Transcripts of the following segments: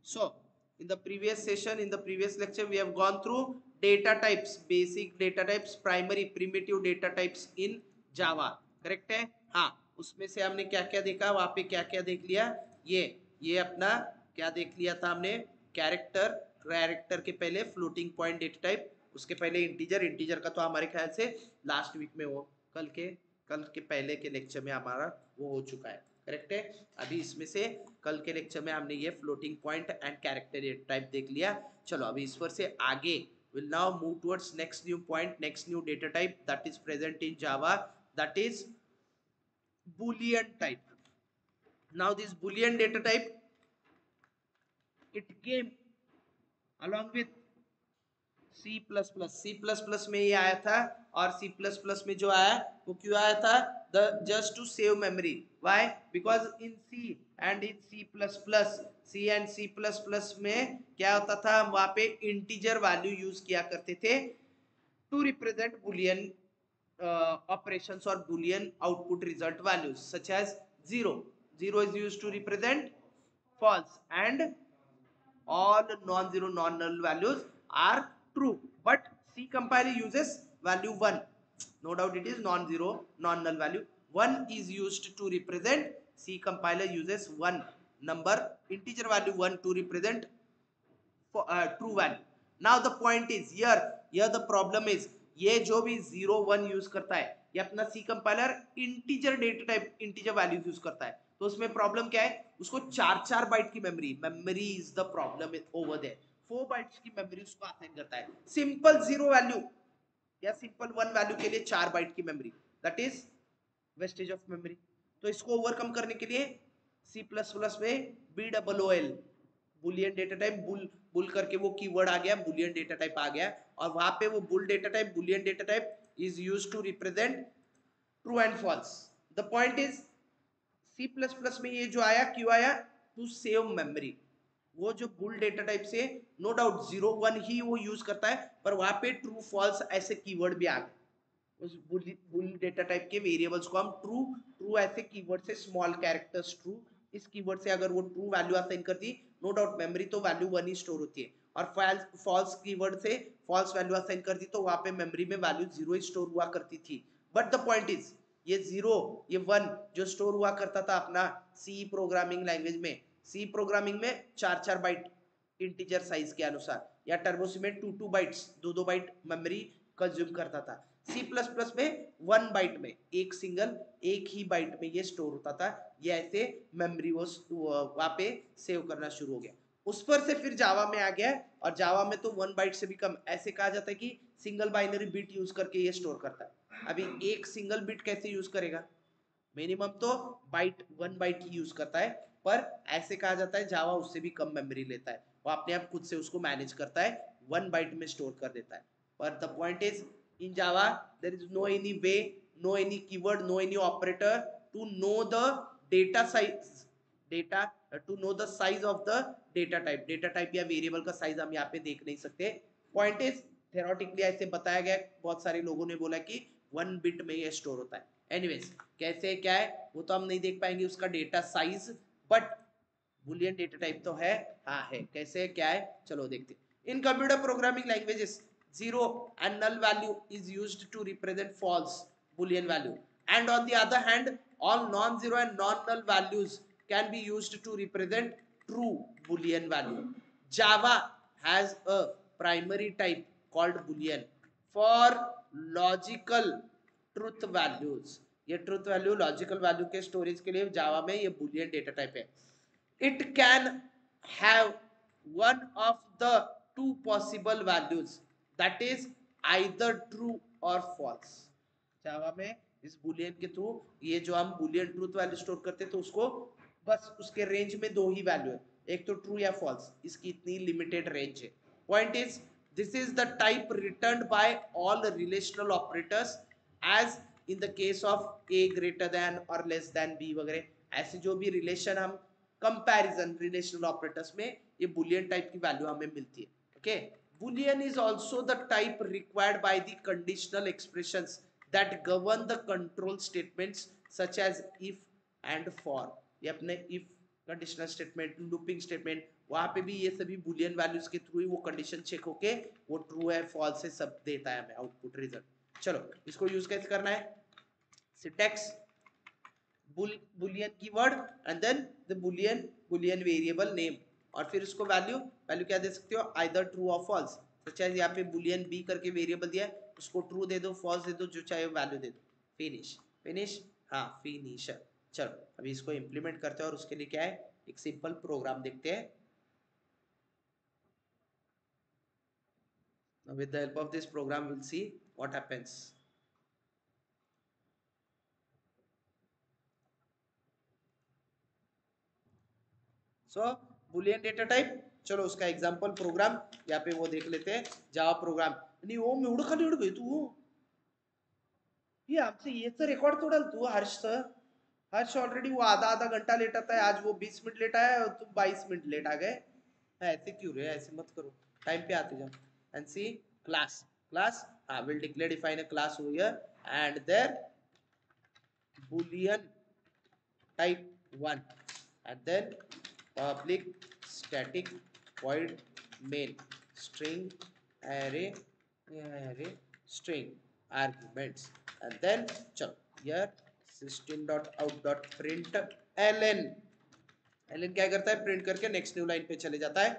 So, in the previous session, in the previous lecture, we have gone through data types, basic data types, primary primitive data types in Java. Correct है? हाँ, उसमें से हमने क्या क्या देखा, वहां पे क्या क्या देख लिया, ये अपना क्या देख लिया था हमने, कैरेक्टर, कैरेक्टर के पहले फ्लोटिंग पॉइंट डेटा टाइप, उसके पहले इंटीजर, इंटीजर का तो हमारे ख्याल से लास्ट वीक में, वो कल के पहले के लेक्चर में हमारा वो हो चुका है। करेक्ट है? अभी इसमें से कल के लेक्चर में हमने ये floating point and character type देख लिया। चलो अभी इस पर से आगे will now move towards next new point, next new data type that is present in Java, that is boolean type. Now this boolean data type, it came along with C plus plus, C plus plus में ये आया था, और सी plus plus में जो आया वो क्यों आया था, the just to save memory. Why? Because in C and in C plus plus, C and C plus plus में क्या होता था, हम वहां पे इंटीजर वैल्यू यूज किया करते थे to represent boolean operations or boolean output result values such as 0 is used to represent false, and all non-zero non-null values are true, but C compiler uses value 1. No doubt it is non-zero non-null value 1 is used to represent, C compiler uses 1 number integer value 1 to represent true value. Now the point is here the problem is, ये जो भी 0 1 use करता है, ये अपना C compiler integer data type integer value use करता है, तो उसमें प्रॉब्लम क्या है, उसको 4 बाइट की memory is the problem over there, 4 bytes की मेमोरी उसको असाइन करता है। सिंपल 0 वैल्यू या सिंपल 1 वैल्यू के लिए 4 बाइट की memory, that is wastage of memory. तो इसको ओवरकम करने के लिए सी प्लस प्लस में BOOL boolean data type, bool करके वो कीवर्ड आ गया, बुलियन डेटा टाइप आ गया, और वहां पे वो bool data type, boolean data type is used to represent true and false. The point is C plus plus में ये जो आया क्यों आया, टू सेव मेमोरी। वो जो बुल डेटा टाइप से नो डाउट 0 1 ही वो यूज करता है, पर वहां पे ट्रू फॉल्स ऐसे कीवर्ड भी आ गए। उस बुल डेटा टाइप के वेरिएबल्स को हम ट्रू ट्रू ऐसे कीवर्ड से, स्मॉल कैरेक्टर्स ट्रू, इस कीवर्ड से अगर वो ट्रू वैल्यू असाइन करती, नो डाउट मेमोरी तो वैल्यू 1 ही स्टोर होती है, और फॉल्स कीवर्ड से फॉल्स वैल्यू असाइन कर दी तो वहां पे मेमोरी में वैल्यू 0 ही स्टोर हुआ करती थी। बट द पॉइंट इज ये 0 ये 1 जो स्टोर हुआ करता था अपना सी प्रोग्रामिंग लैंग्वेज में, सी प्रोग्रामिंग में 4 बाइट इंटीजर साइज के अनुसार, या टर्बोसी में 2 बाइट्स 2 बाइट मेमोरी कंज्यूम करता था। सी प्लस प्लस में 1 बाइट में, एक ही बाइट में ये स्टोर होता था, ये ऐसे मेमोरी वो वहां पे सेव करना शुरू हो गया। उस पर से फिर जावा में आ गया, और जावा में तो 1 बाइट से भी कम, ऐसे कहा जाता है कि सिंगल बाइनरी बिट यूज करके ये स्टोर करता है। अभी एक सिंगल बिट कैसे यूज करेगा, मिनिमम तो 1 बाइट ही यूज करता है, पर ऐसे कहा जाता है जावा उससे भी कम मेमोरी लेता है, वो अपने आप खुद से उसको मैनेज करता है, 1 बाइट में स्टोर कर देता है। पर the point is in Java there is no any way, no any keyword, no any operator to know the data size, data to know the size of the data type या variable का size हम यहाँ पे देख नहीं सकते। Point is theoretically ऐसे बताया गया, बहुत सारे लोगों ने बोला कि 1 बिट में ये स्टोर होता है। एनीवेज कैसे क्या है वो तो हम नहीं देख पाएंगे उसका data size, but Boolean data type तो है, हाँ है, कैसे क्या है चलो देखते। इन computer programming languages 0 and null value is used to represent false boolean value, and on the other hand all non-zero and non-null values can be used to represent true boolean value. Java has a primary type called boolean for logical truth values, ये truth value logical value के storage के लिए जावा में ये Boolean data type है। It can have one of the two possible values, that is either true और false. जावा में इस बुलियन के थ्रू ये जो हम बुलियन ट्रूथ वैल्यू स्टोर करते तो उसको बस उसके रेंज में 2 ही वैल्यू है, एक तो ट्रू या फॉल्स, इसकी इतनी लिमिटेड रेंज है। Point is this is the type returned by all relational operators as in the case of a greater than और लेस देन बी वगैरह, ऐसे जो भी रिलेशन हम कंपैरिजन रिलेशनल ऑपरेटर्स में ये बुलियन टाइप की वैल्यू हमें मिलती है। Okay, Boolean is also the type required by the conditional expressions that govern the control statements such as if and for, ये अपने if conditional statement, looping statement, वहां पे भी ये सभी बुलियन वैल्यूज के थ्रू ही वो कंडीशन चेक होके वो ट्रू है फॉल्स है सब देता है हमें आउटपुट रिजल्ट। चलो इसको यूज कैसे करना है, syntax boolean keyword and then the boolean variable name, और फिर उसको वैल्यू वैल्यू क्या दे सकते हो, आइदर ट्रू और फॉल्स। तो चाहे यहाँ पे boolean b करके वेरिएबल दिया है, उसको ट्रू दे दो फॉल्स दे दो, जो चाहे वैल्यू दे दो, फिनिश फिनिश। हाँ फिनिश। चलो अभी इसको इम्प्लीमेंट करते हैं और उसके लिए क्या है एक सिंपल प्रोग्राम देखते हैं। With the help of this program we'll see what happens. So Boolean data type, चलो उसका एग्जांपल प्रोग्राम यहाँ पे वो देख लेते हैं, जावा प्रोग्राम। नहीं वो मी एवढं खाली गई तू, ये आमचं याचं रेकॉर्ड तोडल तू हर्ष सर। हर्ष ऑलरेडी वो आधा आधा घंटा लेट आता है, आज वो 20 मिनट लेट आया और तुम 22 मिनट लेट आ गए। ऐसे क्यों रे, ऐसे मत करो, टाइम पे आते जाओ। And C class, class will declare define a class over here and there boolean type 1 and then public static void main string array string arguments, and then chalo here system.out.println, ln क्या करता है print करके next new line पे चले जाता है,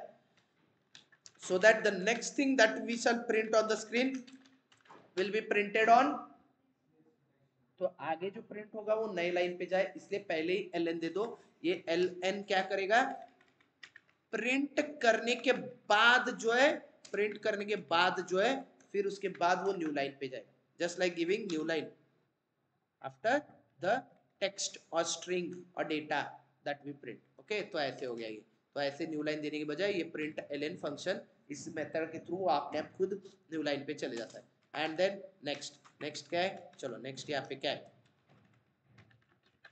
so that the next thing that we shall print on the screen will be printed on, तो आगे जो प्रिंट होगा वो नई लाइन पे जाए, इसलिए पहले ही एल दे दो। ये एल एन क्या करेगा, प्रिंट करने के बाद जो है, प्रिंट करने के बाद जो है फिर उसके बाद वो न्यू लाइन पे जाए, just like giving new line after the text और स्ट्रिंग और data that we print. Okay तो ऐसे हो गया ये, तो ऐसे न्यू लाइन देने के बजाय ये प्रिंट एल फंक्शन इस मेथड के थ्रू आपने आप खुद न्यू लाइन पे चले जाता है। एंड देन नेक्स्ट, नेक्स्ट क्या है, चलो नेक्स्ट यहाँ पे क्या है,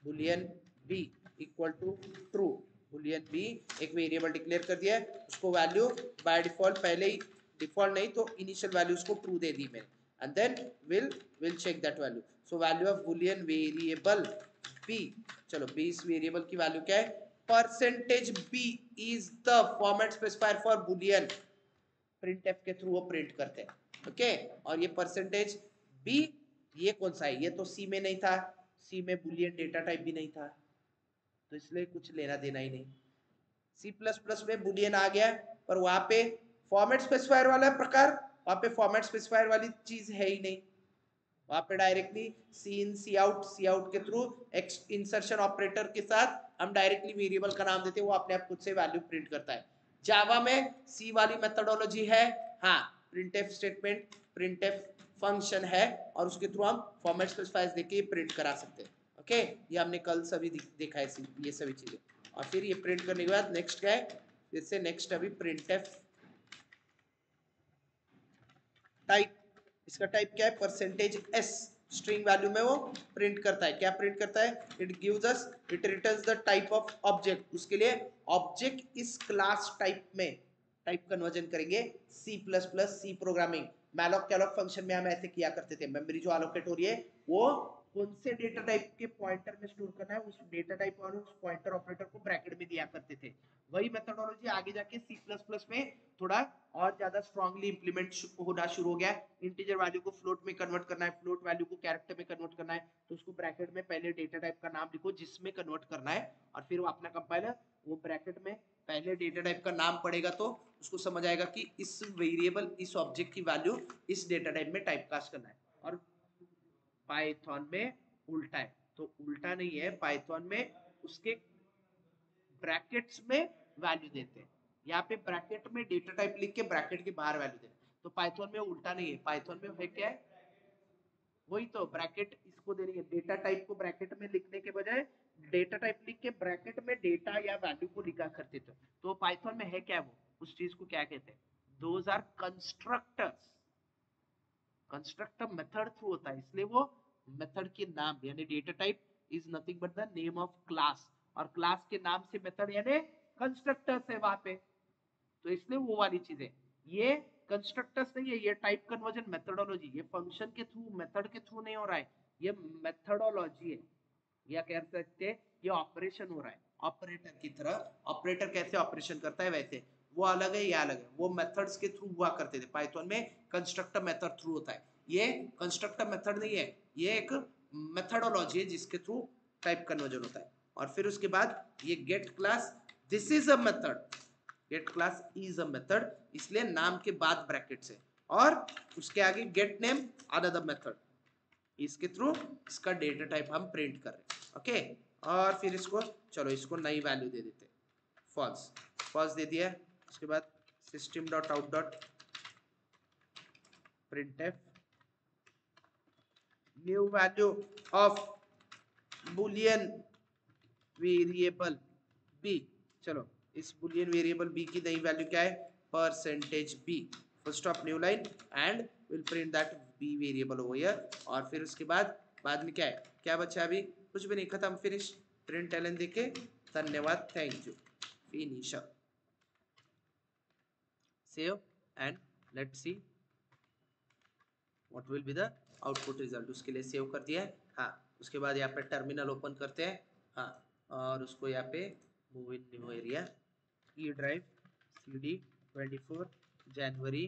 boolean b equal to true, boolean b एक वेरिएबल डिक्लेयर कर दिया है, उसको वैल्यू बाय डिफॉल्ट पहले ही, डिफॉल्ट नहीं तो इनिशियल वैल्यू उसको ट्रू दे दी मैंने, and then will check that value. So value of boolean variable b, चलो b इस वेरिएबल की वैल्यू क्या है, percentage b is the format specifier for boolean, printf के थ्रू वो प्रिंट करते हैं। ओके और ये परसेंटेज b ये कौन सा है, ये तो c में नहीं था, c में boolean डेटा टाइप भी नहीं था, तो इसलिए कुछ लेना देना ही नहीं। C++ में boolean आ गया, पर वहां पे फॉर्मेट स्पेसिफायर वाला प्रकार, वहां पे फॉर्मेट स्पेसिफायर वाली चीज है ही नहीं, वहां पे डायरेक्टली सी इन सी आउट के थ्रू इंसर्शन ऑपरेटर के साथ हम डायरेक्टली वेरिएबल का नाम देते हैं, वो अपने आप खुद से वैल्यू प्रिंट करता है। जावा में सी वाली मेथडोलॉजी है, हाँ प्रिंटफ स्टेटमेंट प्रिंटफ फंक्शन है, और उसके थ्रू हम फॉर्मेट स्पेसिफायर्स देके प्रिंट करा सकते हैं। ओके ये हमने कल सभी देखा है ये सभी चीजें, और फिर ये प्रिंट करने के बाद नेक्स्ट क्या है, फिर से नेक्स्ट अभी प्रिंटफ टाइप, इसका टाइप क्या है, परसेंटेज एस, स्ट्रिंग वैल्यू में वो प्रिंट करता है, क्या प्रिंट करता है, it gives us, it returns the type of object, उसके लिए ऑब्जेक्ट इस क्लास टाइप में टाइप कन्वर्जन करेंगे। C programming malloc calloc function में हम ऐसे किया करते थे, मेमोरी जो एलोकेट हो रही है वो कौन से डेटा टाइप के पॉइंटर में स्टोर करना है, उस डेटा टाइप और उस पॉइंटर ऑपरेटर को ब्रैकेट में दिया करते थे। वही मेथोडोलॉजी आगे जाके C++ में थोड़ा और ज्यादा स्ट्रांगली इंप्लीमेंट होना शुरू हो गया। इंटीजर वैल्यू को फ्लोट में कन्वर्ट करना है, फ्लोट वैल्यू को कैरेक्टर में कन्वर्ट करना है, तो उसको ब्रैकेट में पहले डेटा टाइप का नाम लिखो जिसमें कन्वर्ट करना है, और फिर वो अपना कंपाइलर वो ब्रैकेट में पहले डेटा टाइप का नाम पड़ेगा तो उसको समझ आएगा कि इस वेरिएबल इस ऑब्जेक्ट की वैल्यू इस डेटा टाइप में टाइपकास्ट करना है। और पाइथन में उल्टा है, तो उल्टा नहीं है, पाइथन में उसके ब्रैकेट्स में वैल्यू देते हैं, यहाँ पे ब्रैकेट में डेटा टाइप लिख के ब्रैकेट के बाहर वैल्यू देते हैं, तो पाइथन में उल्टा नहीं है, पाइथन में है क्या है, वही तो ब्रैकेट इसको देनी है, डेटा टाइप को ब्रैकेट में लिखने के बजाय डेटा टाइप लिख के ब्रैकेट में डेटा या वैल्यू को लिखा करते थे। तो पाइथन में है क्या, वो उस चीज को क्या कहते हैं, those are constructors, constructor method through होता है, इसलिए वो मेथड के नाम यानी data type is nothing but the name of class, और क्लास के नाम से मेथड यानी कंस्ट्रक्टर्स है वहां पे, तो इसलिए वो वाली चीजें, ये कंस्ट्रक्टर्स नहीं है, ये टाइप कन्वर्जन मेथडोलॉजी, ये फंक्शन के थ्रू मेथड के थ्रू नहीं हो रहा है, ये मेथडोलॉजी है, या कह सकते हैं ये ऑपरेशन हो रहा है, ऑपरेटर की तरह। ऑपरेटर कैसे ऑपरेशन करता है वैसे, वो अलग है, ये अलग है। वो मेथड्स के थ्रू हुआ करते थे, पाइथन में कंस्ट्रक्टर मेथड थ्रू होता है। ये कंस्ट्रक्टर मेथड नहीं है, ये एक मेथडोलॉजी है जिसके थ्रू टाइप कन्वर्जन होता है। और फिर उसके बाद ये get class, this is a method, get class is a method, इसलिए नाम के बाद ब्रैकेट से, और उसके आगे गेट नेम अनदर मेथड, इसके थ्रू इसका डेटा टाइप हम प्रिंट कर रहे हैं। ओके, और फिर इसको चलो इसको नई वैल्यू दे देते हैं, फॉल्स। फॉल्स दे दिया, उसके बाद system dot out dot printf new value of boolean variable b. चलो इस बुलियन वेरिएबल बी की नई वैल्यू क्या है, percentage b, full stop new line, and will print that b variable over here. और फिर उसके बाद में क्या है, क्या बचा, अभी कुछ भी नहीं, खत्म, फिनिश। प्रिंट एलन देके धन्यवाद, thank you, finish. Save and let's see what will be the output result. उसके लिए सेव कर दिया है। हाँ, उसके बाद यहाँ पे टर्मिनल ओपन करते हैं। हाँ, और उसको यहाँ पे move in new area, E drive CD 24 जनवरी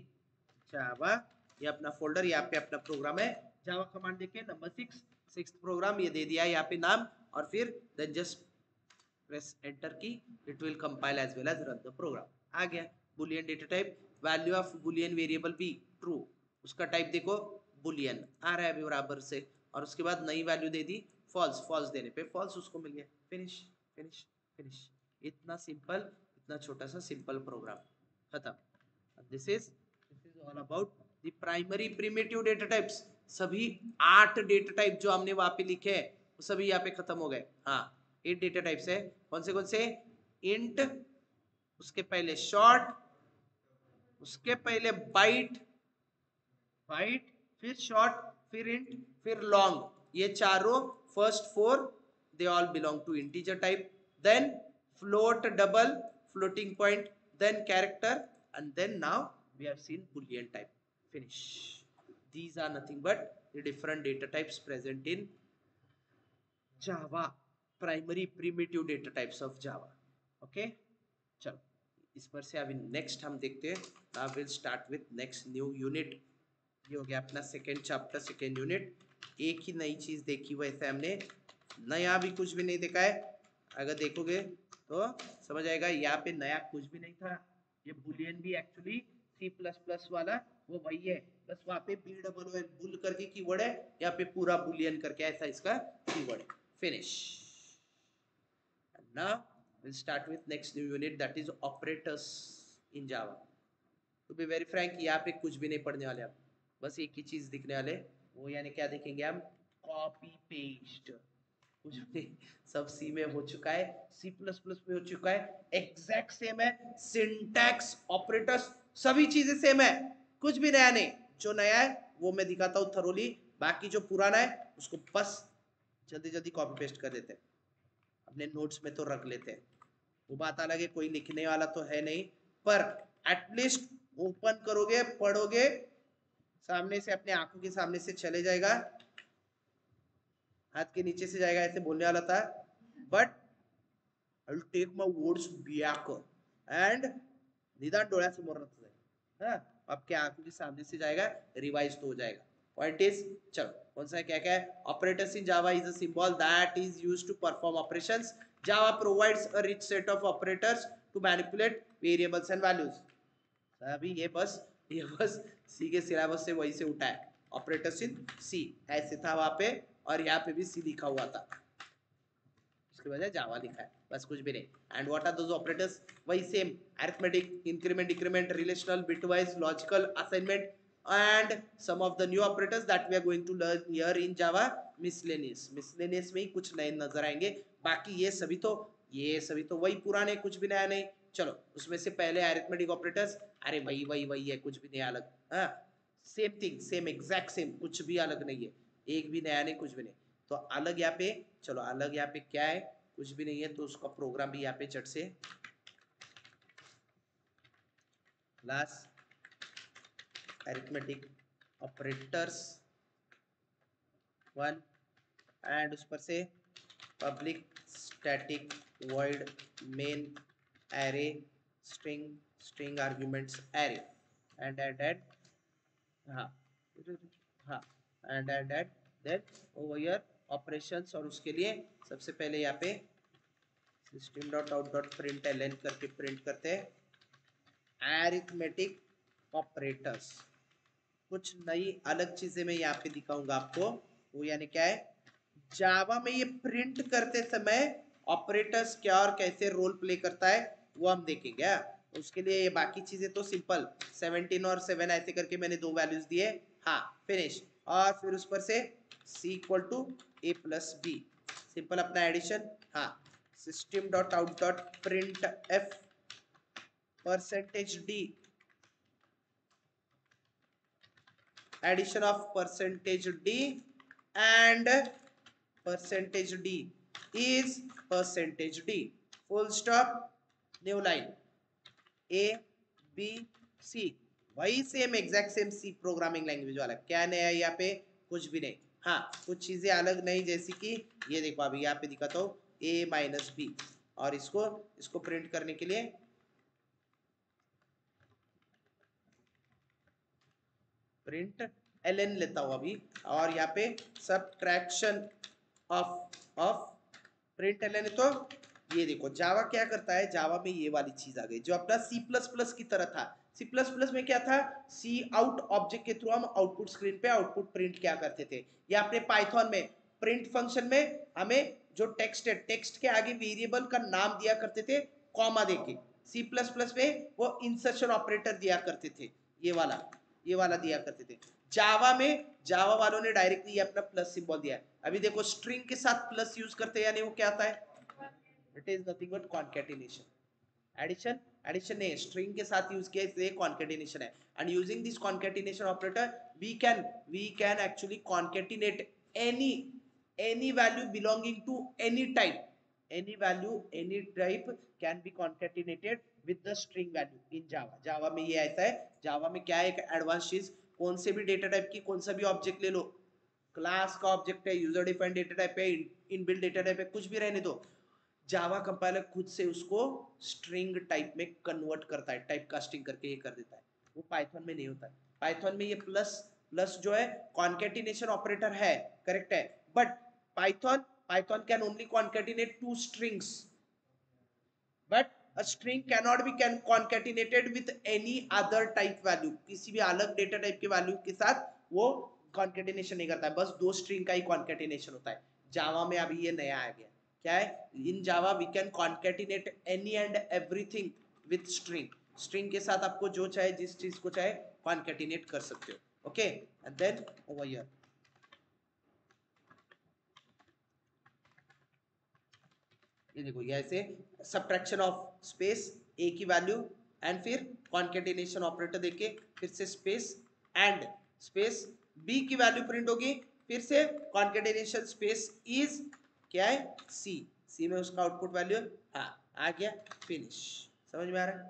जावा, ये अपना फोल्डर, यहाँ पे अपना प्रोग्राम है। जावा कमांड देके नंबर 6 प्रोग्राम ये दे दिया है यहाँ पे नाम, और फिर then just press enter key, it will compile as well as run the program. आ गया boolean data type, value of boolean variable B true, उसका टाइप देखो बुलियन आ रहा है अभी बराबर से, और उसके बाद नई वैल्यू दे दी फॉल्स, फॉल्स देने पे फॉल्स उसको मिल गया, फिनिश फिनिश फिनिश। इतना सिंपल, इतना छोटा सा सिंपल प्रोग्राम, खत्म। This is all about the primary primitive data types. सभी 8 डेटा टाइप जो हमने वहां पे लिखे हैं वो सभी यहाँ पे खत्म हो गए। हाँ, 8 डेटा टाइप्स है। कौन से, इंट, उसके पहले शॉर्ट, उसके पहले बाइट, बाइट फिर शॉर्ट फिर इंट फिर लॉन्ग, ये चारों first 4 they all belong to integer type, then float, double, floating point, then character, and then now we have seen boolean type, finish. These are nothing but the different data types present in Java, primary primitive data types of Java. Okay, चलो इस पर से अभी next हम देखते हैं। now we'll start with next new unit। ये हो गया अपना सेकेंड चैप्टर, सेकेंड यूनिट। एक ही नई चीज देखी वैसे हमने, नया भी कुछ भी नहीं देखा है। अगर देखोगे तो समझ आएगा यहाँ पे नया कुछ भी नहीं था। ये बुलियन भी एक्चुअली C++ वाला वो वही है, बस वहाँ पे BWL बुल करके कीवर्ड है, यहाँ पे पूरा बुलियन करके ऐसा इसका कीवर्ड है। Finish. now we'll start with next new unit, that is operators in Java। to be very frank, यहाँ पे कुछ भी नहीं पढ़ने वाले आप, बस एक ही चीज दिखने वाले, वो यानी क्या देखेंगे हम, कॉपी पेस्ट। कुछ भी, सब सी में हो चुका है, C++ में हो चुका है, एग्जैक्ट सेम है, सिंटैक्स, ऑपरेटर्स, सभी चीजें सेम है, कुछ भी नया नहीं। जो नया है वो मैं दिखाता हूँ थरोली, बाकी जो पुराना है उसको बस जल्दी जल्दी कॉपी पेस्ट कर देते हैं, अपने नोट्स में तो रख लेते हैं। वो बात अलग है, कोई लिखने वाला तो है नहीं, पर एटलीस्ट ओपन करोगे, पढ़ोगे, सामने से, अपने आंखों के सामने से चले जाएगा, हाथ के नीचे से जाएगा, ऐसे बोलने वाला था, but I will take my words back and निदान डोळ्यासमोर रखत जाए। हाँ, आपके आंखों के सामने से जाएगा, रिवाइज तो हो जाएगा। पॉइंट इज, चलो कौन सा है, क्या क्या है, operators in Java is a symbol that is used to perform operations. Java provides a rich set of operators to manipulate variables and values. अभी ये बस सी के सिलेबस से वही से उठा है, ऑपरेटर्स इन सी ऐसे था वहां पे, और यहाँ पे भी सी लिखा हुआ था, उसके बजाय जावा लिखा है, बस कुछ भी नहीं। And what are those operators, वही same, arithmetic, increment, decrement, relational, bitwise, logical, assignment, and some of the new operators that we are going to learn here in Java, miscellaneous. Miscellaneous में ही कुछ नए नजर आएंगे, बाकी ये सभी तो वही पुराने, कुछ भी नया नहीं। चलो उसमें से पहले अरिथमेटिक ऑपरेटर्स, अरे वही वही वही है, कुछ भी नहीं अलग। हाँ, same thing, same, exact same, कुछ भी अलग नहीं है, एक भी नया नहीं, कुछ भी नहीं। तो अलग यहाँ पे, चलो अलग यहाँ पे क्या है, कुछ भी नहीं है, तो उसका प्रोग्राम भी यहाँ पे चट से क्लास अरिथमेटिक ऑपरेटर्स 1 एंड उस पर से public static void main array string arguments array and add हाँ हाँ and add then over here operations और उसके लिए सबसे पहले यहाँ पे system.out.println करके प्रिंट करते हैं arithmetic operators। कुछ नई अलग चीजें मैं यहाँ पे दिखाऊंगा आपको, वो यानी क्या है, जावा में ये प्रिंट करते समय ऑपरेटर्स क्या और कैसे रोल प्ले करता है वो हम देखेंगे। उसके लिए ये बाकी चीजें तो सिंपल 17 और 7 ऐसे करके मैंने दो वैल्यूज दिए, हाँ फिनिश। और फिर उस पर से c equal to a plus b, simple अपना एडिशन। हाँ system dot out dot print f %d addition of %d and %d is %d full stop new line a b c। वही same exact same C programming language वाला, क्या नया है यहाँ पे, कुछ भी नहीं। हाँ कुछ चीजें अलग नहीं, जैसे कि ये देखो अभी यहाँ पे दिखाता हूँ a माइनस बी, और इसको प्रिंट करने के लिए प्रिंट ln लेता हूं अभी, और यहाँ पे सब्ट्रैक्शन ऑफ प्रिंट ln। तो ये देखो जावा क्या करता है, जावा में ये वाली चीज आ गई जो अपना सी प्लस प्लस की तरह था। सी प्लस प्लस में क्या था, सी आउट ऑब्जेक्ट के थ्रू हम आउटपुट स्क्रीन पे आउटपुट प्रिंट क्या करते थे, या अपने पाइथन में प्रिंट फंक्शन में हमें जो टेक्स्ट है, टेक्स्ट के आगे वेरिएबल का नाम दिया करते थे कॉमा देके। सी प्लस प्लस में वो इंसर्शन ऑपरेटर दिया करते थे, ये वाला दिया करते थे। जावा में जावा वालों ने डायरेक्टली अपना प्लस सिंबल दिया है। अभी देखो स्ट्रिंग के साथ प्लस यूज करते हैं, यानी वो क्या आता है, it is nothing but concatenation. Addition addition नहीं, स्ट्रिंग के साथ यूज किया इसलिए कॉन्केटिनेशन है। And using this concatenation operator we can actually concatenate any value belonging to any type, any value any type can be concatenated with the string value in java में ये ऐसा है। जावा में क्या है, एक एडवांस चीज, कौन से भी डेटा टाइप की कौन सा भी ऑब्जेक्ट ले लो, क्लास का ऑब्जेक्ट है, यूजर डिफाइंड डेटा टाइप है, इनबिल्ट डेटा टाइप है, कुछ भी रहने दो, जावा कंपाइलर खुद से उसको स्ट्रिंग टाइप में कन्वर्ट करता है, टाइप कास्टिंग करके ये कर देता है। वो पाइथन में नहीं होता है। पाइथन में ये प्लस प्लस जो है कॉन्केटिनेशन ऑपरेटर है, करेक्ट है, but Python can only concatenate two strings, but a string cannot be concatenated with any other type value। किसी भी अलग डेटा टाइप के वैल्यू के साथ वो कॉन्केटिनेशन नहीं करता है, बस दो स्ट्रिंग का ही कॉन्केटिनेशन होता है। जावा में अभी ये नया आ गया, क्या है, in Java we can concatenate any and everything with string. String के साथ आपको जो चाहे, जिस चीज को चाहे कॉन्केटिनेट कर सकते हो। Okay and then over here ये देखो, ये ऐसे सब्ट्रैक्शन ऑफ स्पेस ए की वैल्यू एंड फिर कॉन्केटिनेशन ऑपरेटर देके फिर से स्पेस एंड स्पेस बी की वैल्यू प्रिंट होगी, फिर से कॉन्केटिनेशन स्पेस इज क्या है, सी, सी में उसका आउटपुट वैल्यू, हाँ आ गया, फिनिश। समझ में आ रहा है,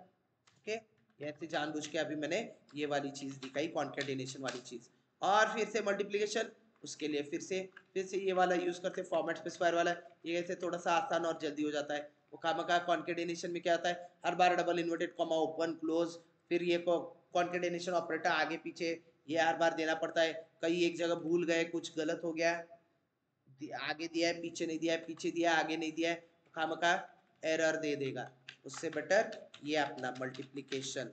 ओके। ये ऐसे जानबूझ के अभी मैंने ये वाली चीज दिखाई, कॉन्केटिनेशन वाली चीज। और फिर से मल्टीप्लिकेशन, उसके लिए फिर से ये वाला यूज करते हैं, फॉर्मेट स्पेसिफायर वाला। ये ऐसे थोड़ा सा आसान और जल्दी हो जाता है। वो खामखा कॉन्केटिनेशन में क्या होता है, हर बार double inverted comma open close, फिर ये कॉन्केटिनेशन ऑपरेटर आगे पीछे ये हर बार देना पड़ता है। कई एक जगह भूल गए, कुछ गलत हो गया, आगे दिया है पीछे नहीं दिया है, पीछे दिया है आगे नहीं दिया है, खामखा एरर दे देगा। उससे बेटर ये अपना multiplication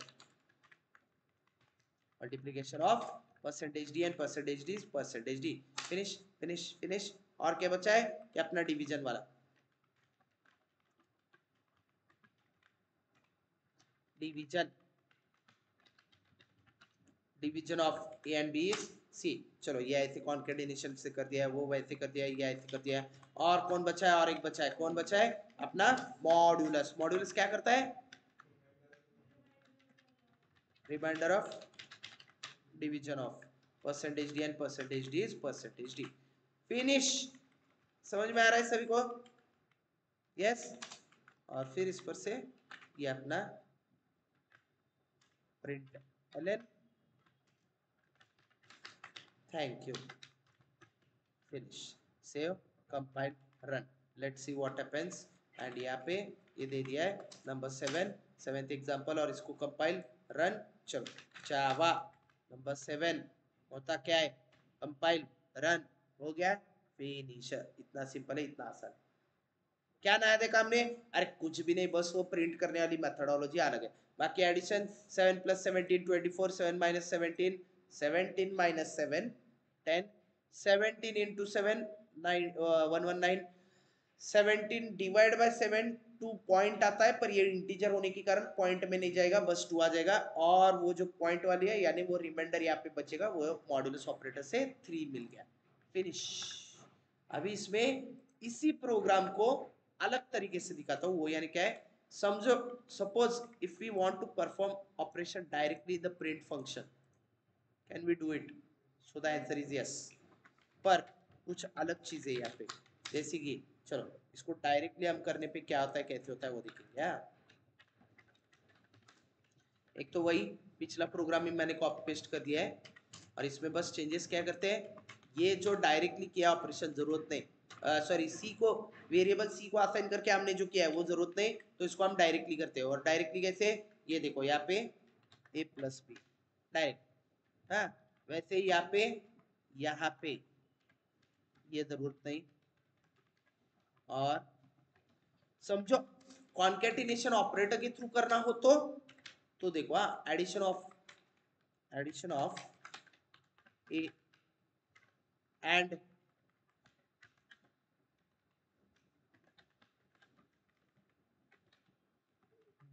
of %d and %d is %d, finish finish finish. और क्या बचा है, कि अपना डिवीजन वाला, division of a and b is c. चलो ये ऐसे कॉन्केटिनेशन से कर दिया है, वो वैसे कर दिया है, ये ऐसे कर दिया है। और कौन बचा है, और एक बचा है, कौन बचा है, अपना मॉड्यूलस। मॉड्यूलस क्या करता है, remainder of division of %d and %d is %d, finish. समझ में आ रहा है सभी को, यस। और फिर इस पर से ये अपना print ln, thank you, finish, save, compile, run. Let's see what happens and यहाँ पे ये दे दिया है नंबर 7, 7th एग्जाम्पल, और इसको कंपाइल रन। चलो जावा नंबर 7 होता क्या है, कंपाइल रन, हो गया फिनिश। इतना सिंपल है, इतना आसान। क्या नया देखा हमने, अरे कुछ भी नहीं, बस वो प्रिंट करने वाली मेथडोलॉजी अलग है। बाकी एडिशन 7 + 17 24, 7 - 17 17 - 7 10, 17 × 7 9 119, 17 डिवाइड बाय 7 2 पॉइंट आता है, पर ये इंटीजर होने के कारण पॉइंट में नहीं जाएगा, बस 2 आ जाएगा। और वो जो पॉइंट वाली है यानी वो रिमाइंडर यहाँ पे बचेगा, वो मॉड्यूलस ऑपरेटर से 3 मिल गया, फिनिश। अभी इसमें इसी प्रोग्राम को अलग तरीके से दिखाता हूँ, वो यानी क्या है, समझो suppose if we want to perform operation directly in the print function, can we do it? So the answer is yes, पर कुछ अलग चीजें यहाँ पे, जैसे कि चलो इसको डायरेक्टली हम करने पे क्या होता है, कैसे होता है वो देखेंगे। एक तो वही पिछला प्रोग्राम में मैंने कॉपी पेस्ट कर दिया है, और इसमें बस चेंजेस क्या करते हैं, ये जो डायरेक्टली किया ऑपरेशन जरूरत नहीं, सॉरी सी को, वेरिएबल सी को असाइन करके हमने जो किया है वो जरूरत नहीं, तो इसको हम डायरेक्टली करते हैं। और डायरेक्टली कैसे, ये देखो यहाँ पे a + b डायरेक्ट, हाँ वैसे यहाँ पे ये जरूरत नहीं। और समझो कॉन्केटिनेशन ऑपरेटर के थ्रू करना हो तो देखो, addition of a and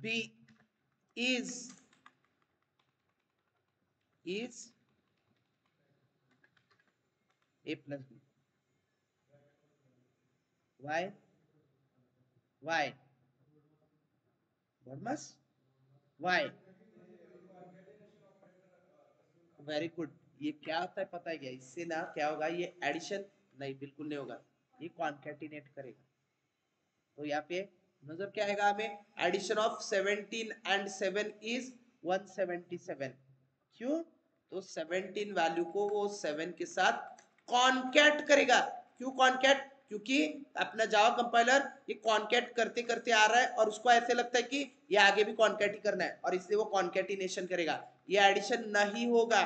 b is a + b, why Bournemouth, why, very good. ये क्या होता है पता है क्या, इससे ना क्या होगा, ये एडिशन नहीं, बिल्कुल नहीं होगा, ये कॉन्कैटिनेट करेगा। तो यहाँ पे नजर क्या आएगा हमें, एडिशन ऑफ 17 एंड 7 इज 177। क्यों, तो 17 वैल्यू को वो 7 के साथ कॉन्कैट करेगा। क्यों कॉन्कैट, क्योंकि अपना जावा कंपाइलर ये कॉन्कैट करते करते आ रहा है, और उसको ऐसे लगता है कि ये आगे भी कॉन्कैट ही करना है, और इसलिए वो कॉन्कैटिनेशन करेगा, ये एडिशन नहीं होगा,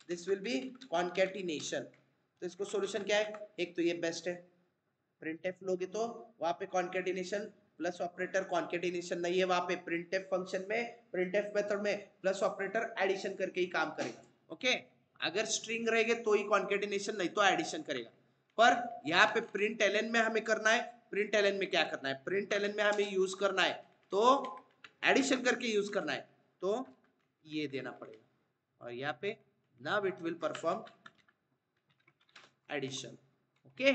दिस विल बी कॉन्कैटिनेशन। तो इसको सॉल्यूशन क्या है, एक तो ये बेस्ट है, प्रिंटफ लोगे तो वहां पे कॉन्केटिनेशन प्लस ऑपरेटर, कॉन्केटिनेशन नहीं है वहां पे, प्रिंटफ फंक्शन में, प्रिंटफ मेथड में प्लस ऑपरेटर एडिशन करके ही काम करेगा। ओके, अगर स्ट्रिंग रहेगा तो ही कॉन्केटिनेशन, नहीं तो एडिशन करेगा। पर यहाँ पे प्रिंट एलन में हमें करना है, प्रिंट एलन में क्या करना है, प्रिंट एलन में हमें यूज करना है तो एडिशन करके यूज करना है, तो ये देना पड़ेगा। और यहाँ पे now it will perform addition. Okay,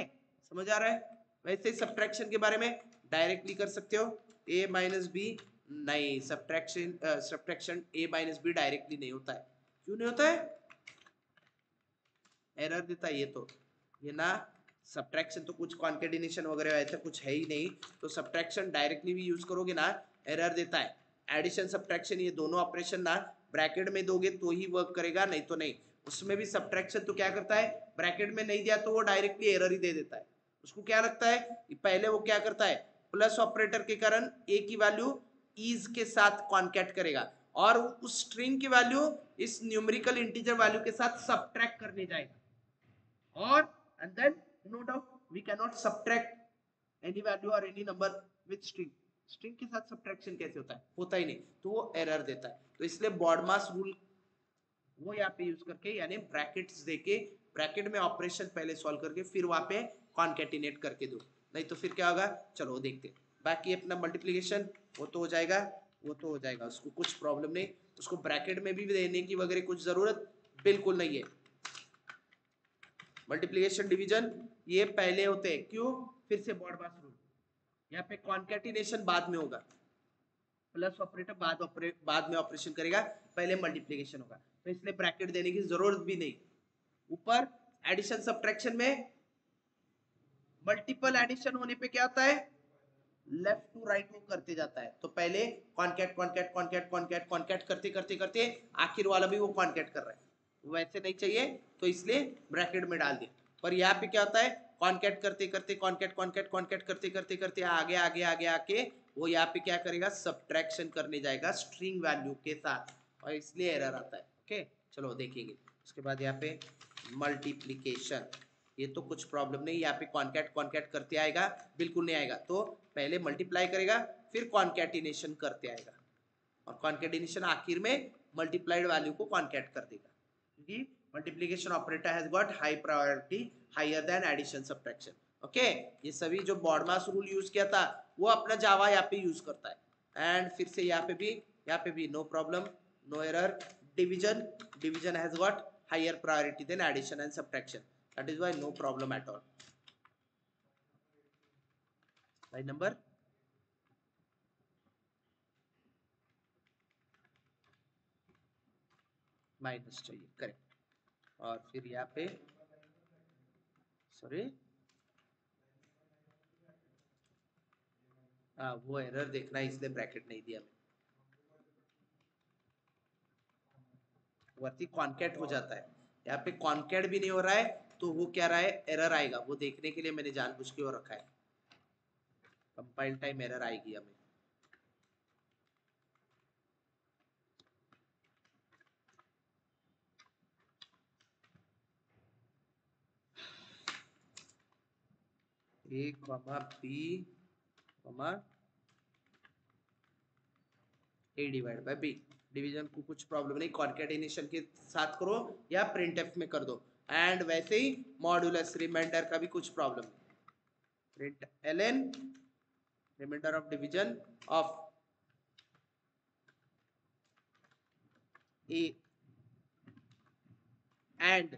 समझ आ रहा है। वैसे सब्ट्रैक्शन के बारे में डायरेक्टली कर सकते हो, a - b, नहीं सब्ट्रैक्शन a - b डायरेक्टली नहीं होता है। क्यों नहीं होता है, एरर देता है ये ना, सब्ट्रैक्शन तो कुछ कॉन्केटिनेशन वगैरह ऐसा कुछ है ही नहीं, तो सब्ट्रैक्शन डायरेक्टली भी यूज करोगे ना एरर देता है। एडिशन सब्ट्रैक्शन ये दोनों ऑपरेशन ना ब्रैकेट में दोगे तो ही वर्क करेगा, नहीं तो नहीं। उसमें भी सब्ट्रैक्शन तो क्या करता है, ब्रैकेट में नहीं दिया तो वो डायरेक्टली एरर ही दे देता है। उसको क्या लगता है, पहले वो क्या करता है, प्लस ऑपरेटर के कारण ए की वैल्यू ईज के साथ कॉन्कैट करेगा, और उस स्ट्रिंग की वैल्यू इस न्यूमेरिकल इंटीजर वैल्यू के साथ सब्ट्रैक्ट करने जाएगा। और and then no doubt we cannot subtract any value or any number with string के साथ सब्ट्रैक्शन कैसे होता है, होता ही नहीं, तो वो एरर देता है। तो इसलिए बॉडमास रूल वो यहाँ पे यूज करके, यानी ब्रैकेट्स देके, ब्रैकेट में ऑपरेशन पहले सॉल्व करके फिर वहां पे कॉन्केटिनेट करके दो, नहीं तो फिर क्या होगा, चलो देखते हैं। बाकी अपना मल्टीप्लिकेशन वो तो हो जाएगा, उसको कुछ प्रॉब्लम नहीं, उसको ब्रैकेट में भी देने की वगैरह कुछ जरूरत बिल्कुल नहीं है। मल्टीप्लिकेशन डिवीजन ये पहले होते हैं, क्यों, फिर से बॉडमास रूल, यहाँ पे कॉन्केटिनेशन बाद में होगा, प्लस ऑपरेटर बाद में ऑपरेशन करेगा, पहले मल्टीप्लिकेशन होगा, तो इसलिए ब्रैकेट देने की जरूरत भी नहीं। ऊपर एडिशन सब्ट्रैक्शन में मल्टीपल एडिशन होने पे क्या होता है, लेफ्ट टू राइट मूव करते जाता है, तो पहले concat concat concat concat concat करते करते करते आखिर वाला भी वो कॉन्कैट कर रहा है, वैसे नहीं चाहिए, तो इसलिए ब्रैकेट में डाल दिया। पर यहाँ पे क्या होता है, कॉन्केट करते करते कॉन्केट करते करते करते आगे आगे आगे आके वो यहाँ पे क्या करेगा, सब्ट्रैक्शन करने जाएगा स्ट्रिंग वैल्यू के साथ, और इसलिए एरर आता है। ओके चलो देखेंगे। उसके बाद यहाँ पे मल्टीप्लीकेशन, ये तो कुछ प्रॉब्लम नहीं, यहाँ पे कॉन्केट करते आएगा, बिल्कुल नहीं आएगा, तो पहले मल्टीप्लाई करेगा फिर कॉन्केटिनेशन करते आएगा, और कॉन्केटिनेशन आखिर में मल्टीप्लाइड वैल्यू को कॉन्केट कर देगा, क्योंकि multiplication operator has got high priority higher than addition subtraction. Okay ये सभी जो बॉडमास रूल यूज किया था वो अपना जावा यहाँ पे यूज करता है। एंड फिर से यहाँ पे भी no problem, no error. Division has got higher priority than addition and subtraction, that is why no problem at all. Line number minus चाहिए, करेक्ट। और फिर यहाँ पे सॉरी, हाँ वो एरर देखना है इसलिए ब्रैकेट नहीं दिया मैंने, वर्ती कॉन्केट हो जाता है, यहाँ पे कॉन्केट भी नहीं हो रहा है तो वो क्या रहा है, एरर आएगा, वो देखने के लिए मैंने जानबूझ के वो रखा है, कंपाइल टाइम एरर आएगी हमें। A comma B comma A divide by B, division को कुछ प्रॉब्लम नहीं, कॉन्केटिनेशन के साथ करो या प्रिंटफ में कर दो। एंड वैसे ही मॉड्यूलस रिमाइंडर का भी कुछ प्रॉब्लम नहीं, print ln remainder of division of a and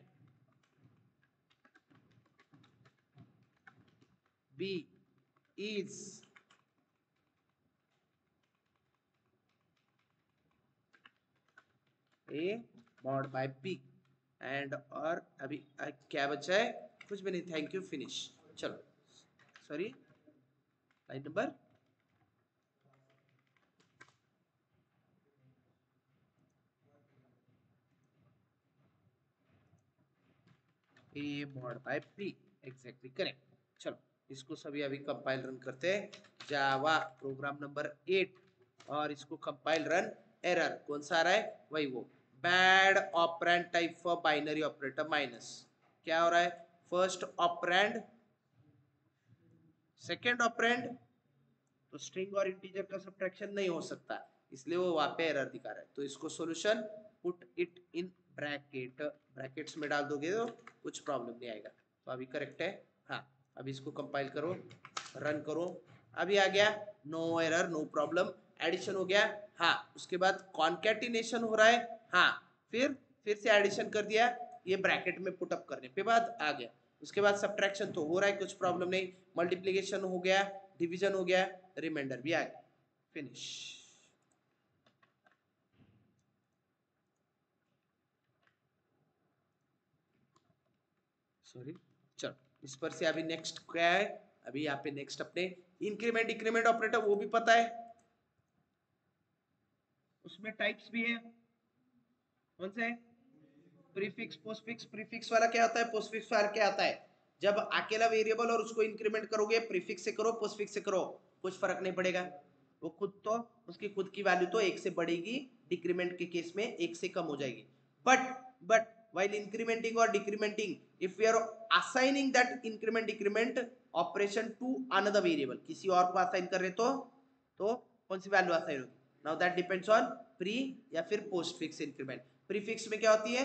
b is a mod by p. And और अभी क्या बचा है, कुछ भी नहीं, थैंक यू फिनिश। चलो sorry, line number a mod by p, exactly correct. चलो इसको सभी अभी कंपाइल रन करते हैं, जावा प्रोग्राम नंबर 8, और इसको कंपाइल रन, एरर कौन सा आ रहा है, वही वो bad operand type for binary operator minus. क्या हो रहा है, फर्स्ट ऑपरेंड सेकेंड ऑपरेंड, तो स्ट्रिंग और इंटीजर का सब्ट्रैक्शन नहीं हो सकता, इसलिए वो वहां पे एरर दिखा रहा है। तो इसको solution, put it in bracket, brackets में डाल दोगे तो कुछ प्रॉब्लम नहीं आएगा। तो अभी करेक्ट है, हाँ अभी इसको कंपाइल करो, रन करो, अभी आ गया, no error no problem, addition हो गया, हाँ उसके बाद कॉन्केटिनेशन हो रहा है, हाँ फिर से एडिशन कर दिया, ये ब्रैकेट में पुट अप करने के बाद आ गया। उसके बाद सब्ट्रैक्शन तो हो रहा है, कुछ प्रॉब्लम नहीं, मल्टीप्लिकेशन हो गया, डिवीजन हो गया, रिमाइंडर भी आ गया, फिनिश। सॉरी, चलो इस पर से अभी नेक्स्ट क्या है, अभी यहाँ पे नेक्स्ट अपने इंक्रीमेंट डिक्रीमेंट ऑपरेटर, वो भी पता है, उसमें टाइप्स भी है, कौन से, प्रीफिक्स पोस्टफिक्स। प्रीफिक्स वाला क्या होता है, पोस्टफिक्स वाला क्या आता है, जब अकेला वेरिएबल और उसको इंक्रीमेंट करोगे, प्रीफिक्स से करो पोस्टफिक्स से करो, कुछ फर्क नहीं पड़ेगा, वो खुद तो उसकी खुद की वैल्यू तो एक से बढ़ेगी, डिक्रीमेंट के केस में एक से कम हो जाएगी। But while incrementing or decrementing, if we are assigning that increment decrement operation to another variable, किसी और को असाइन कर रहे तो कौन सी वैल्यू असाइन होगी, now that depends on pre या फिर पोस्ट फिक्स इंक्रीमेंट। प्रीफिक्स में क्या होती है,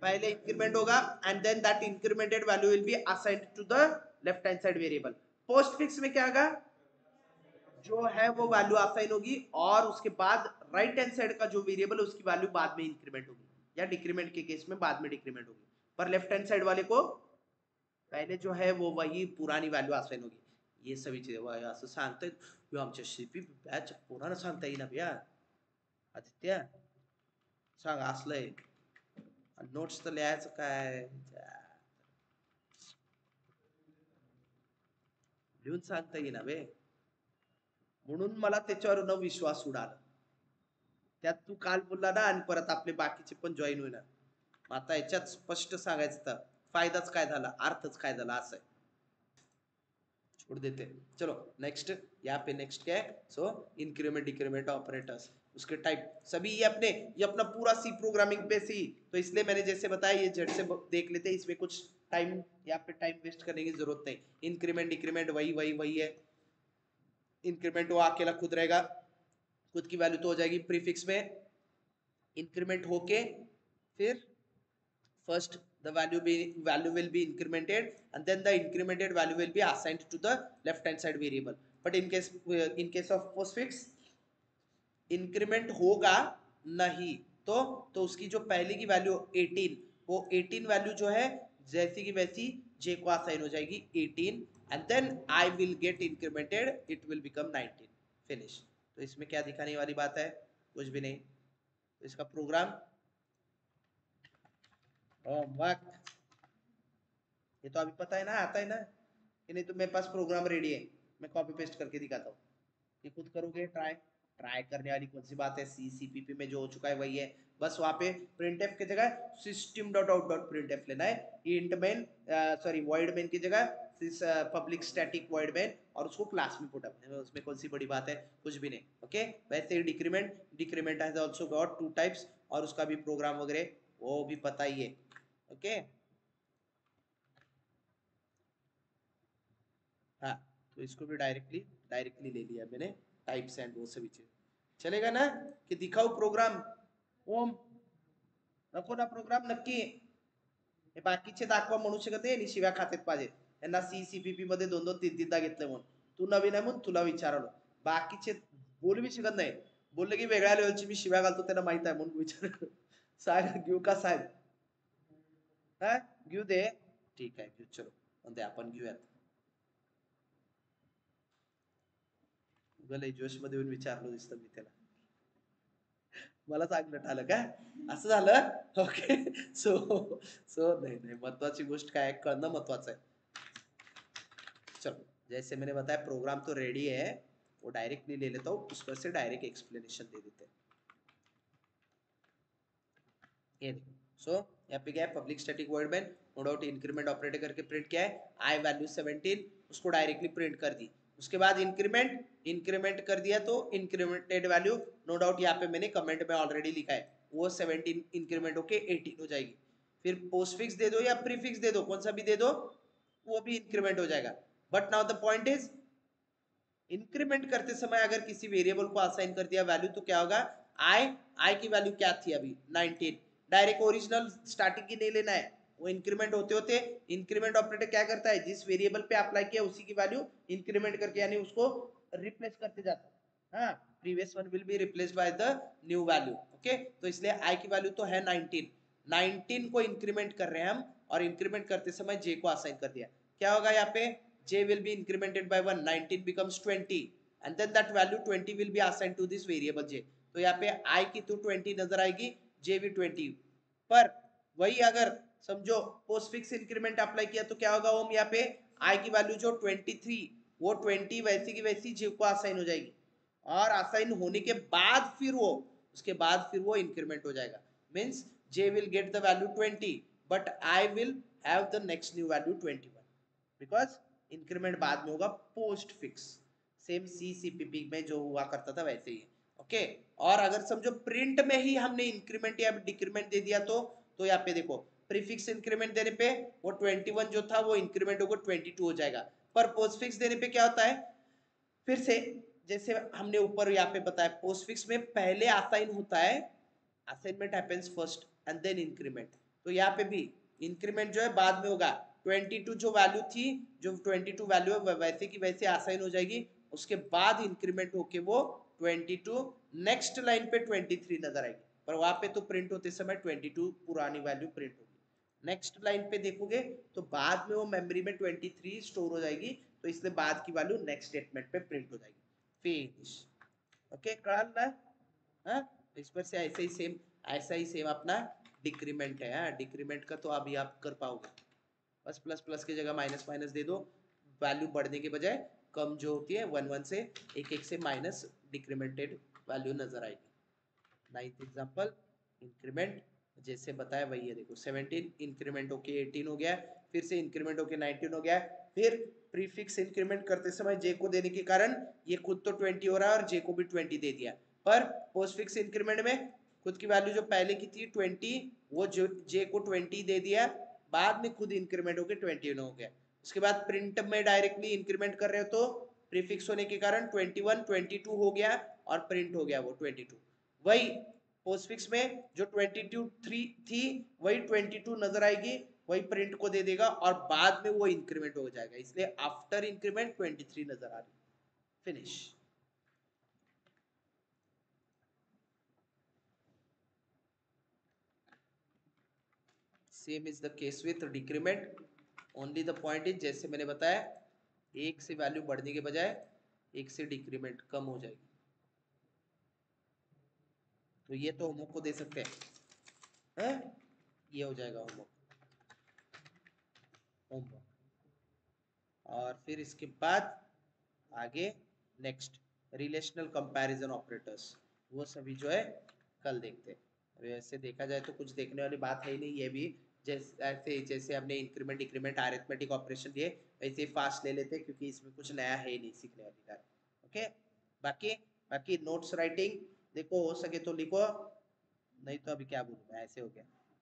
पहले इंक्रीमेंट होगा and then that incremented value will be assigned to the left hand side variable. Postfix में क्या होगा, जो है वो वैल्यू असाइन होगी और उसके बाद राइट हैंड साइड का जो वेरिएबल है उसकी वैल्यू बाद में इंक्रीमेंट होगी, या डिक्रीमेंट के केस में बाद में डिक्रीमेंट होगी, पर लेफ्ट हैंड साइड वाले को पहले जो है वो वही पुरानी वैल्यू असाइन होगी। ये सभी चीजें वो असं सांगतायत, यो आमच्या शिपी बॅच पोरांना सांगता येईना भैया, आदित्य सांग असलंय, नोट्स तर लिहायचं काय, लिहून सांगता येईना बे, म्हणून मला त्याच्यावर न विश्वास उडाला, त्यात तू काल बोलला ना, आणि परत आपले बाकीचे पण जॉईन होईना, आता याच्यात स्पष्ट सांगायचं तर फायदाच काय झाला, अर्थच काय झाला, असं आहे. छोड़ देते हैं. चलो नेक्स्ट, यहाँ पे नेक्स्ट क्या है, सो इंक्रीमेंट डिक्रीमेंट ऑपरेटर्स, उसके टाइप सभी ये अपना पूरा सी प्रोग्रामिंग पे सी, तो इसलिए मैंने जैसे बताया ये झट से देख लेते हैं, इसमें कुछ टाइम, यहाँ पे टाइम वेस्ट करने की जरूरत नहीं. इंक्रीमेंट डिक्रीमेंट वही वही वही है. इंक्रीमेंट वो अकेला खुद रहेगा, खुद की वैल्यू तो हो जाएगी प्रीफिक्स में. इंक्रीमेंट होके फिर first the value will be incremented and then the incremented value will be assigned to the left hand side variable. But in case of postfix increment होगा नहीं, तो उसकी जो पहले की वैल्यू 18, वो 18 वैल्यू जो है जैसी की वैसी j को असाइन हो जाएगी 18 and then I will get incremented, it will become 19. Finish. तो इसमें क्या दिखाने वाली बात है, कुछ भी नहीं. तो इसका प्रोग्राम होमवर्क ये तो अभी पता है ना, आता है ना कि नहीं, तो मेरे पास प्रोग्राम रेडी है, मैं कॉपी पेस्ट करके दिखाता हूँ. ये खुद करोगे ट्राई, ट्राई करने वाली कौन सी बात है, सी सीपीपी में जो हो चुका है वही है. बस वहाँ पे printf की जगह system dot out dot printf लेना है, int main sorry void main की जगह पब्लिक स्टैटिक void main, और उसको क्लास में पुट अप, उसमें कौन सी बड़ी बात है, कुछ भी नहीं. ओके वैसे ही decrement, decrement has also got 2 types, और उसका भी प्रोग्राम वगैरह वो भी पता ही है. ओके हाँ, तो इसको भी डायरेक्टली ले लिया मैंने, टाइप्स एंड वो सभी चीज चलेगा ना, कि दिखाऊ प्रोग्राम. ओम नको ना प्रोग्राम नक्की, हे बाकीचे दाखवा म्हणू शकत नाही आणि शिव्या खातेत पाहिजे, यांना सी सीपीपी मध्ये 2-2 3-3दा घेतले म्हणून. तू नवीन आहे म्हणून तुला विचारलो, बाकीचे बोलू बी शकत नाही, बोलले की वेगळ्या लेवलची मी शिव्या घालतो त्यांना माहित आहे म्हणून विचार. साहेब घेऊ का साहेब, हा घेऊ दे, ठीक आहे घेऊ, चलो म्हणते आपण घेऊयात. लय जोश मध्ये येऊन विचारलो दिसतं मी त्याला, मला चांगलं आलं का, असं झालं. ओके सो सो नहीं नहीं, महत्वाची गोष्ट काय आहे, कळणं महत्वाचं आहे. चलो जैसे मैंने बताया प्रोग्राम तो रेडी है, वो डायरेक्टली ले लेता हूँ, उस पर से डायरेक्ट एक्सप्लेनेशन दे देते हैं. ये देखो, सो यहाँ पे क्या है, public static void main no doubt increment operator करके प्रिंट किया है, आई वैल्यू 17 उसको डायरेक्टली प्रिंट कर दी. उसके बाद इंक्रीमेंट कर दिया, तो इंक्रीमेंटेड वैल्यू नो डाउट यहाँ पे मैंने कमेंट में ऑलरेडी लिखा है, वो 17 इंक्रीमेंट होके 18 हो जाएगी. फिर पोस्टफिक्स दे दो या प्रीफिक्स दे दो, कौन सा भी दे दो, वो भी इंक्रीमेंट हो जाएगा. But now the point is, increment करते समय अगर किसी वेरिएबल को असाइन कर दिया वैल्यू, तो क्या होगा, आई आई की वैल्यू क्या थी अभी 19, डायरेक्ट ओरिजिनल स्टार्टिंग की नहीं लेना है, वो इंक्रीमेंट होते होते इंक्रीमेंट ऑपरेटर क्या करता है, जिस वेरिएबल पे अप्लाई किया उसी की वैल्यू इंक्रीमेंट करके यानी उसको रिप्लेस करते जाता है. हाँ, previous one will be replaced by the new value. Okay तो इसलिए आई की वैल्यू तो है 19, 19 को इंक्रीमेंट कर रहे हैं हम, और इंक्रीमेंट करते समय जे को असाइन कर दिया. क्या होगा यहाँ पे, j will be incremented by 1, 19 becomes 20 and then that value 20 will be assigned to this variable j. तो यहाँ पे i की तो 20 नजर आएगी, j भी 20, पर वही अगर समझो पोस्टफिक्स इंक्रीमेंट अप्लाई किया तो क्या होगा ओम, यहाँ पे i की वैल्यू जो 23 वो 20 वैसी की वैसी j को असाइन हो जाएगी, और असाइन होने के बाद फिर वो उसके बाद फिर वो इंक्रीमेंट हो जाएगा. Means j will get the value 20 but I will have the next new value 21 because increment बाद में होगा पोस्ट फिक्स, सेम सी सीपीपी में जो हुआ करता था वैसे ही. ओके और अगर समझो प्रिंट में ही हमने इंक्रीमेंट या डिक्रीमेंट दे दिया, तो यहाँ पे देखो प्रीफिक्स इंक्रीमेंट देने पे वो 21 जो था वो इंक्रीमेंट होकर 22 हो जाएगा, पर पोस्ट फिक्स देने पे क्या होता है, फिर से जैसे हमने ऊपर यहाँ पे बताया पोस्ट फिक्स में पहले असाइन होता है, assignment happens first and then increment, तो यहाँ पे भी इंक्रीमेंट जो है बाद में होगा. 22 जो वैल्यू थी, जो 22 वैल्यू है वैसे की वैसे असाइन हो जाएगी, उसके बाद इंक्रीमेंट होके वो 22 नेक्स्ट लाइन पे 23 नजर आएगी, पर वहां पे तो प्रिंट होते समय 22 पुरानी वैल्यू प्रिंट होगी. नेक्स्ट लाइन पे देखोगे तो बाद में वो मेमोरी में 23 स्टोर हो जाएगी, तो इसलिए बाद की वैल्यू नेक्स्ट स्टेटमेंट पे प्रिंट हो जाएगी. फिनिश. ओके क्लियर ना, हाँ इस पर से ऐसा ही सेम अपना डिक्रीमेंट है. हाँ डिक्रीमेंट का तो अभी आप कर पाओगे, बस प्लस प्लस की जगह माइनस माइनस दे दो, वैल्यू बढ़ने के बजाय कम जो होती है 1 1 से एक एक से माइनस डिक्रीमेंटेड वैल्यू नजर आएगी. नाइन्थ एग्जांपल इंक्रीमेंट जैसे बताया वही है, देखो 17 इंक्रीमेंट होके 18 हो गया, फिर से इंक्रीमेंट होके 19 हो गया, फिर प्रीफिक्स इंक्रीमेंट करते समय जे को देने के कारण ये खुद तो 20 हो रहा है और जे को भी 20 दे दिया, पर पोस्टफिक्स इंक्रीमेंट में खुद की वैल्यू जो पहले की थी 20, वो जो जे को 20 दे दिया, बाद में खुद इंक्रीमेंट होके 21 हो गया। उसके बाद प्रिंट में डायरेक्टली इंक्रीमेंट कर रहे हो तो प्रीफिक्स होने के कारण 21 22 हो गया और प्रिंट हो गया वो 22। वही पोस्टफिक्स में जो 22 थी वही 22 नजर आएगी, वही प्रिंट को दे देगा और बाद में वो इंक्रीमेंट हो जाएगा, इसलिए आफ्टर इंक्रीमेंट 23 नजर आ रही। Finish. Same is the case with decrement, only the point is जैसे मैंने बताया एक से वैल्यू बढ़ने के बजाय एक से डिक्रीमेंट कम हो जाएगी। तो ये तो होमवर्क को दे सकते हैं, ये हो जाएगा होमवर्क। और फिर इसके बाद आगे नेक्स्ट रिलेशनल कंपैरिजन ऑपरेटर्स, वो सभी जो है कल देखते हैं। वैसे देखा जाए तो कुछ देखने वाली बात है ही नहीं, ये भी जैसे जैसे हमने इंक्रीमेंट डिक्रीमेंट अरिथमेटिक ऑपरेशन लिए वैसे फास्ट ले लेते, क्योंकि इसमें कुछ नया है ही नहीं सीखने वाली बात। ओके, बाकी बाकी नोट्स राइटिंग देखो, हो सके तो लिखो, नहीं तो अभी क्या बोलूँ मैं, ऐसे हो गया।